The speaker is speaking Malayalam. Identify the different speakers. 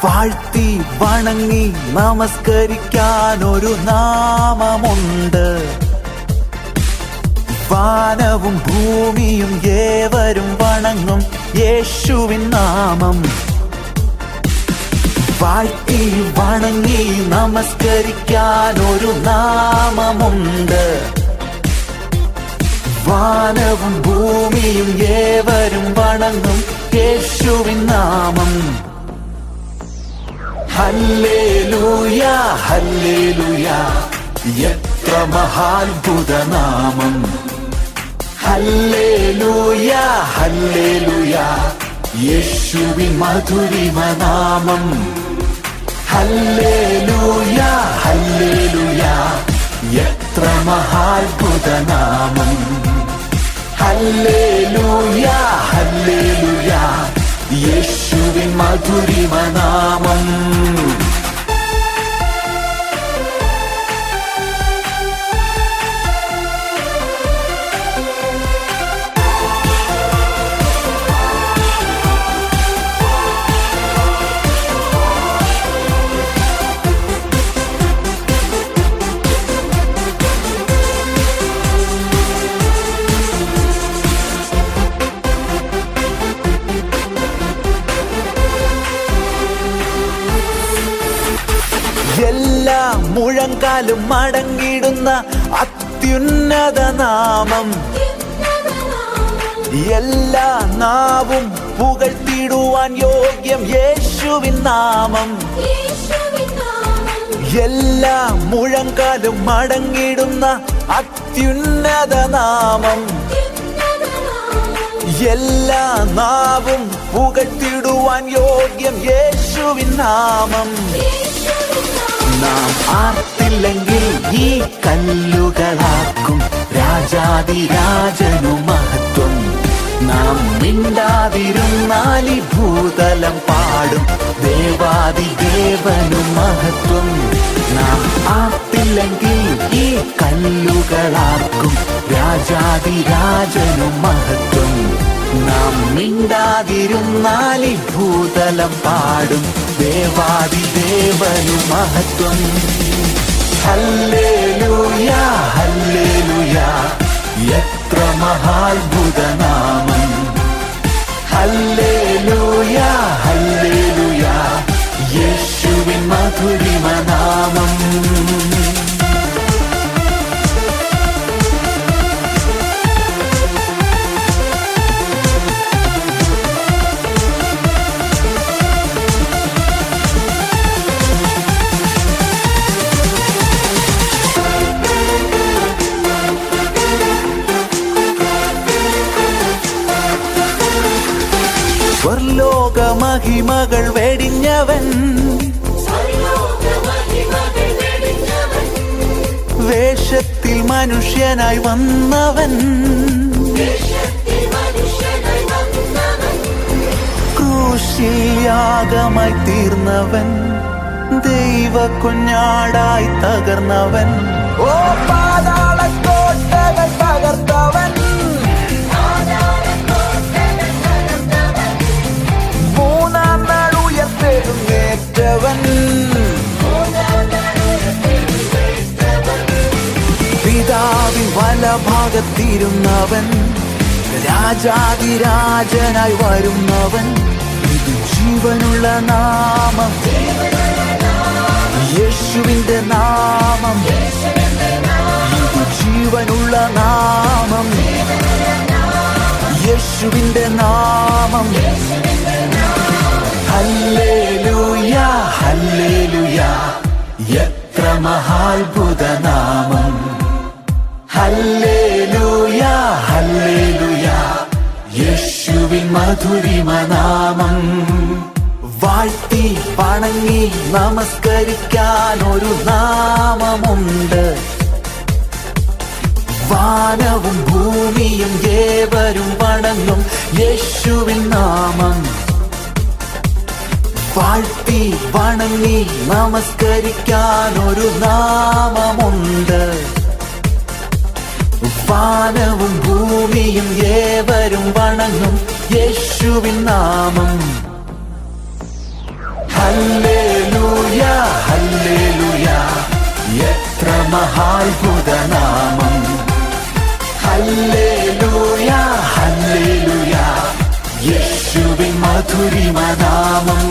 Speaker 1: വാഴ്ത്തി വണങ്ങി നമസ്കരിക്കാൻ ഒരു നാമമുണ്ട്. വാനവും ഭൂമിയും ഏവരും വണങ്ങും യേശുവിൻ നാമം. വാഴ്ത്തി വണങ്ങി നമസ്കരിക്കാൻ ഒരു നാമമുണ്ട്. വാനവും ഭൂമിയും ഏവരും വണങ്ങും യേശുവിൻ നാമം. ഹല്ലേലൂയ ഹല്ലേലൂയ, എത്ര മഹാത്ഭുത നാമം. ഹല്ലേലൂയ ഹല്ലേലൂയ, യേശുവിൻ മധുരിമ നാമം. ഹല്ലേലൂയ ഹല്ലേലൂയ, എത്ര മഹാത്ഭുത നാമം. ഹല്ലേലൂയ ഹല്ലേലൂയ, യേശുവിൻ മധുരിമ നാമം. എല്ലാ മുഴങ്കാലും മടങ്ങിടുന്ന അത്യുന്നത നാമം. എല്ലാ നാവും പുകഴ്ത്തിടുവാൻ യോഗ്യം യേശുവിൻ നാമം. എല്ലാ മുഴങ്കാലും മടങ്ങിടുന്ന അത്യുന്നത നാമം. എല്ലാ നാവും പുകഴ്ത്തിടുവാൻ യോഗ്യം യേശുവിൻ നാമം. നാം ആർത്തില്ലെങ്കിൽ ഈ കല്ലുകളാക്കും രാജാതിരാജനു മഹത്വം. നാം മിണ്ടാതിരുന്നാൽ ഈ ഭൂതലം പാടും ദേവാദിദേവനു മഹത്വം. നാം ആർത്തില്ലെങ്കിൽ ഈ കല്ലുകളാക്കും രാജാതിരാജനു മഹത്വം. നാം മിണ്ടാതിരുന്നാൽ ഈ ഭൂതലം പാടും ദേവാദിദേവനു മഹത്വം. ഹല്ലേലൂയ ഹല്ലേലൂയ, എത്ര മഹാത്ഭുത നാമം. ഹല്ലേലൂയ ഹല്ലേലൂയ, യേശുവിൻ മധുരിമ നാമം. സ്വർലോക മഹിമകൾ വെടിഞ്ഞവൻ, വേഷത്തിൽ മനുഷ്യനായി വന്നവൻ, ക്രൂശിൽ യാഗമായി തീർന്നവൻ, ദൈവ കുഞ്ഞാടായി തകർന്നവൻ. ഓ പാതാളക്കോട്ടകൾ തകർത്തവൻ, മൂന്നാം നാൾ ഉയർത്തെഴുന്നേറ്റവൻ, പിതാവിൻ വലഭാഗത്തിരുന്നവൻ, രാജാതിരാജനായി വരുന്നവൻ. ഇത് ജീവനുള്ള നാമം, യേശുവിന്റെ നാമം. ഇത് ജീവനുള്ള നാമം, യേശുവിന്റെ നാമം. ഹല്ലേലൂയ ഹല്ലേലൂയ, എത്ര മഹാത്ഭുത നാമം. ഹല്ലേലൂയ ഹല്ലേലൂയ, യേശുവിൻ മധുരിമ നാമം. വാഴ്ത്തി വണങ്ങി നമസ്കരിക്കാൻ ഒരു നാമമുണ്ട്. വാനവും ഭൂമിയും ഏവരും വണങ്ങും യേശുവിൻ നാമം. വാഴ്ത്തി വണങ്ങി നമസ്കരിക്കാൻ ഒരു നാമമുണ്ട്. വാനവും ഭൂമിയും ഏവരും വണങ്ങും യേശുവിൻ നാമം. ഹല്ലേലൂയ മഹാത്ഭുതനാമം. ഹല്ലേലൂയ ഹല്ലേലൂയ യേശുവിൻ മധുരിമനാമം.